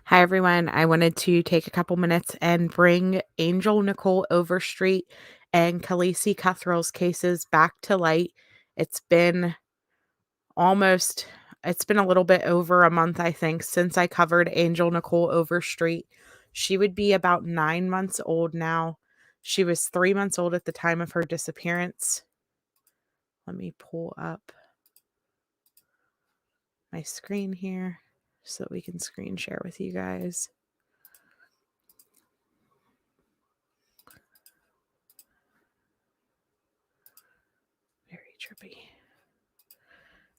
Hi, everyone. I wanted to take a couple minutes and bring Angel Nichole Overstreet and Khaleesi Cuthriell's cases back to light. It's been almost, it's been a little bit over a month, I think, since I covered Angel Nichole Overstreet. She would be about 9 months old now. She was 3 months old at the time of her disappearance. Let me pull up my screen here so that we can screen share with you guys. Very trippy.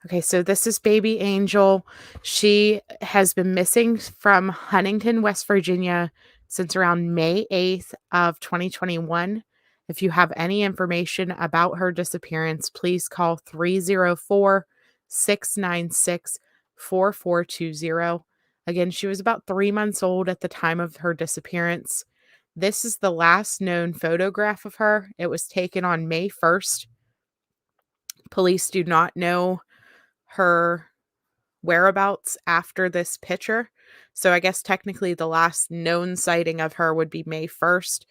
Okay, so this is baby Angel. She has been missing from Huntington, West Virginia since around May 8th of 2021. If you have any information about her disappearance, please call 304-696-4420. Again, she was about 3 months old at the time of her disappearance. This is the last known photograph of her. It was taken on May 1st. Police do not know her whereabouts after this picture. So I guess technically the last known sighting of her would be May 1st.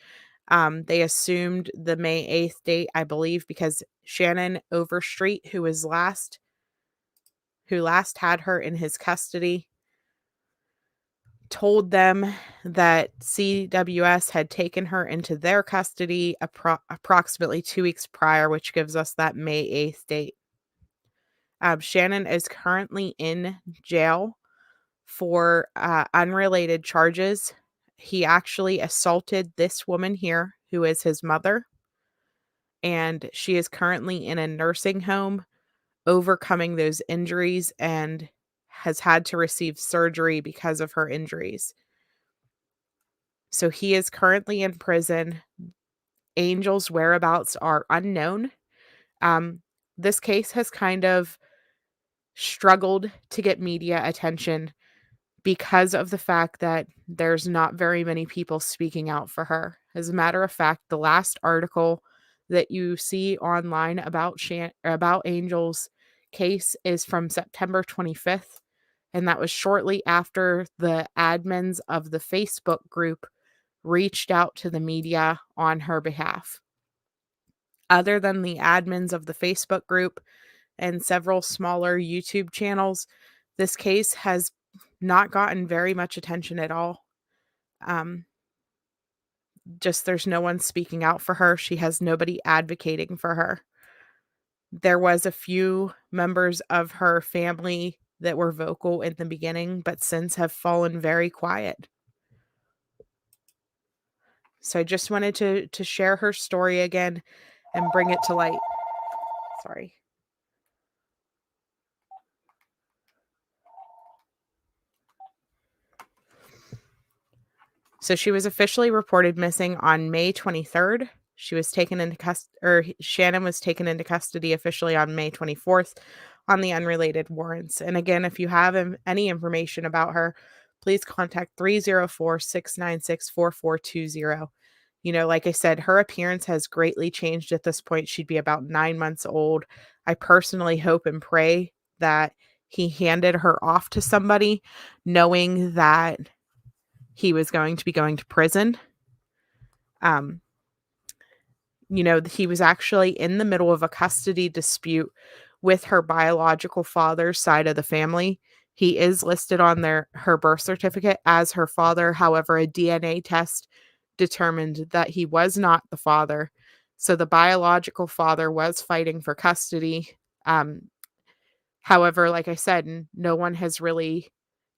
They assumed the May 8th date, I believe, because Shannon Overstreet, who last had her in his custody, told them that CWS had taken her into their custody approximately 2 weeks prior, which gives us that May 8th date. Shannon is currently in jail for unrelated charges. He actually assaulted this woman here, who is his mother, and she is currently in a nursing home overcoming those injuries and has had to receive surgery because of her injuries. So he is currently in prison. Angel's whereabouts are unknown. Um, this case has kind of struggled to get media attention because of the fact that there's not very many people speaking out for her. As a matter of fact, the last article that you see online about Angel's case is from September 25th, and that was shortly after the admins of the Facebook group reached out to the media on her behalf. Other than the admins of the Facebook group and several smaller YouTube channels, this case has not gotten very much attention at all. Um, just there's no one speaking out for her. She has nobody advocating for her. There was a few members of her family that were vocal in the beginning, but since have fallen very quiet. So I just wanted to share her story again and bring it to light. Sorry. So she was officially reported missing on May 23rd. She was taken into Shannon was taken into custody officially on May 24th on the unrelated warrants. And again, if you have any information about her, please contact 304-696-4420. You know, like I said, her appearance has greatly changed at this point. She'd be about 9 months old. I personally hope and pray that he handed her off to somebody, knowing that he was going to be going to prison. Um, he was actually in the middle of a custody dispute with her biological father's side of the family. He is listed on her birth certificate as her father. However, a DNA test determined that he was not the father. So the biological father was fighting for custody. However, like I said, no one has really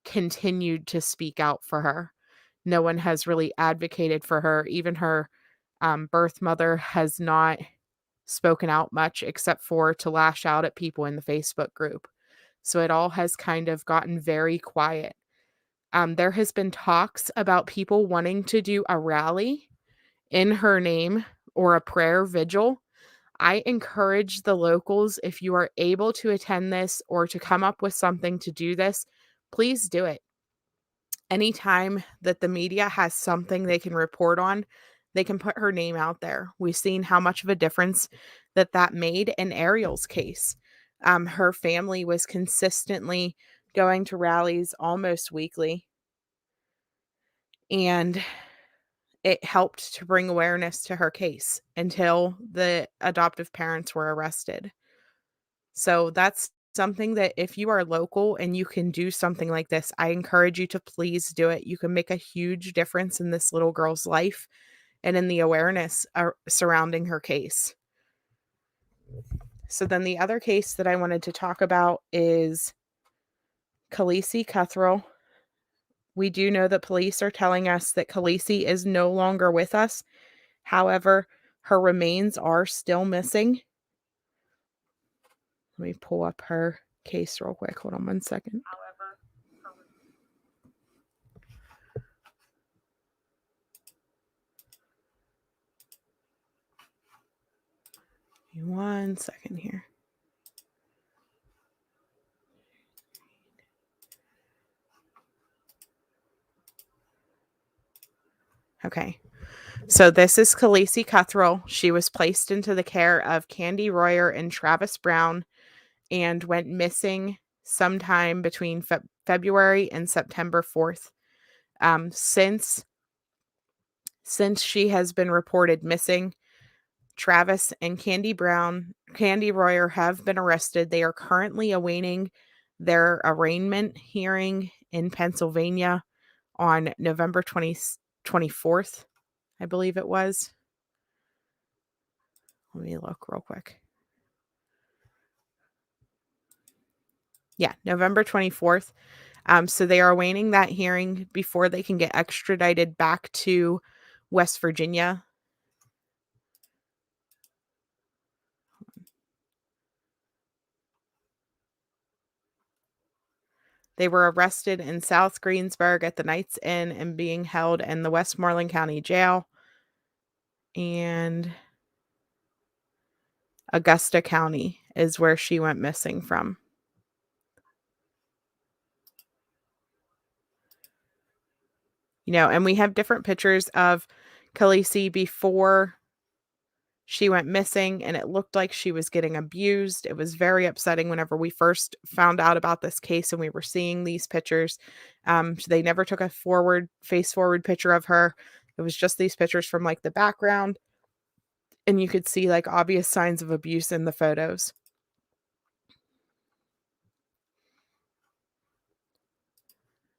continued to speak out for her. No one has really advocated for her. Even her birth mother has not spoken out much except for to lash out at people in the Facebook group. So it all has kind of gotten very quiet. There has been talks about people wanting to do a rally in her name or a prayer vigil. I encourage the locals, if you are able to attend this or to come up with something to do this, please do it. Anytime that the media has something they can report on, they can put her name out there. We've seen how much of a difference that made in Ariel's case. Her family was consistently going to rallies almost weekly. And it helped to bring awareness to her case until the adoptive parents were arrested. So that's something that if you are local and you can do something like this, I encourage you to please do it. You can make a huge difference in this little girl's life and in the awareness surrounding her case. So then the other case that I wanted to talk about is Khaleesi Cuthriell. We do know that police are telling us that Khaleesi is no longer with us. However, her remains are still missing. Let me pull up her case real quick. Hold on one second. Give me 1 second here. Okay. So this is Khaleesi Cuthriell. She was placed into the care of Candi Royer and Travis Brown and went missing sometime between February and September 4th. Since she has been reported missing, Travis and Candi Royer have been arrested. They are currently awaiting their arraignment hearing in Pennsylvania on November 24th, I believe it was. Let me look real quick. Yeah, November 24th. So they are awaiting that hearing before they can get extradited back to West Virginia. They were arrested in South Greensburg at the Knights Inn and being held in the Westmoreland County Jail. And Augusta County is where she went missing from. And we have different pictures of Khaleesi before she went missing, and it looked like she was getting abused. It was very upsetting whenever we first found out about this case and we were seeing these pictures. They never took a face forward picture of her. It was just these pictures from like the background, and you could see like obvious signs of abuse in the photos.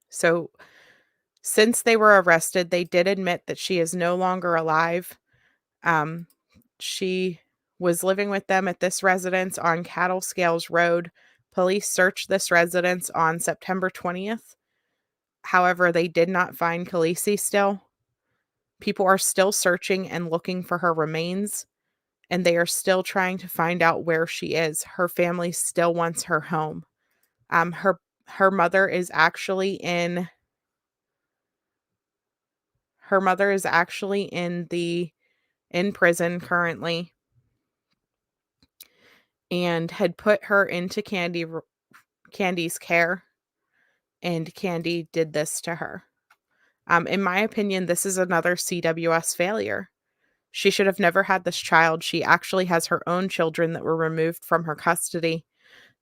So since they were arrested, they did admit that she is no longer alive. She was living with them at this residence on Cattle Scales Road. Police searched this residence on September 20th. However, they did not find Khaleesi still. People are still searching and looking for her remains, and they are still trying to find out where she is. Her family still wants her home. Her mother is actually in in prison currently, and had put her into Candi's care, and Candi did this to her. In my opinion, this is another CWS failure. She should have never had this child. She actually has her own children that were removed from her custody.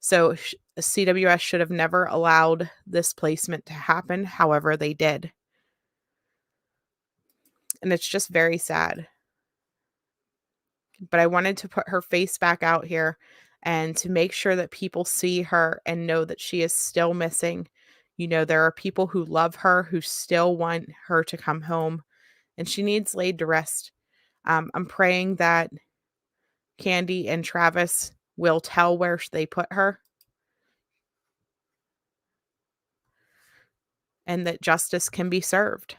So CWS should have never allowed this placement to happen. However, they did. And it's just very sad. But I wanted to put her face back out here and to make sure that people see her and know that she is still missing. There are people who love her, who still want her to come home, and she needs laid to rest. I'm praying that Candi and Travis will tell where they put her and that justice can be served.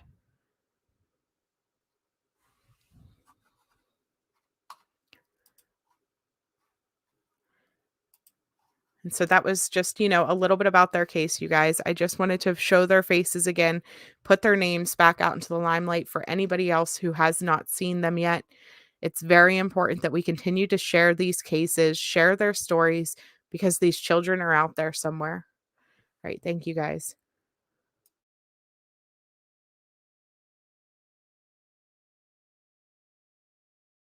And so that was just, a little bit about their case, you guys. I just wanted to show their faces again, put their names back out into the limelight for anybody else who has not seen them yet. It's very important that we continue to share these cases, share their stories, because these children are out there somewhere. All right. Thank you, guys.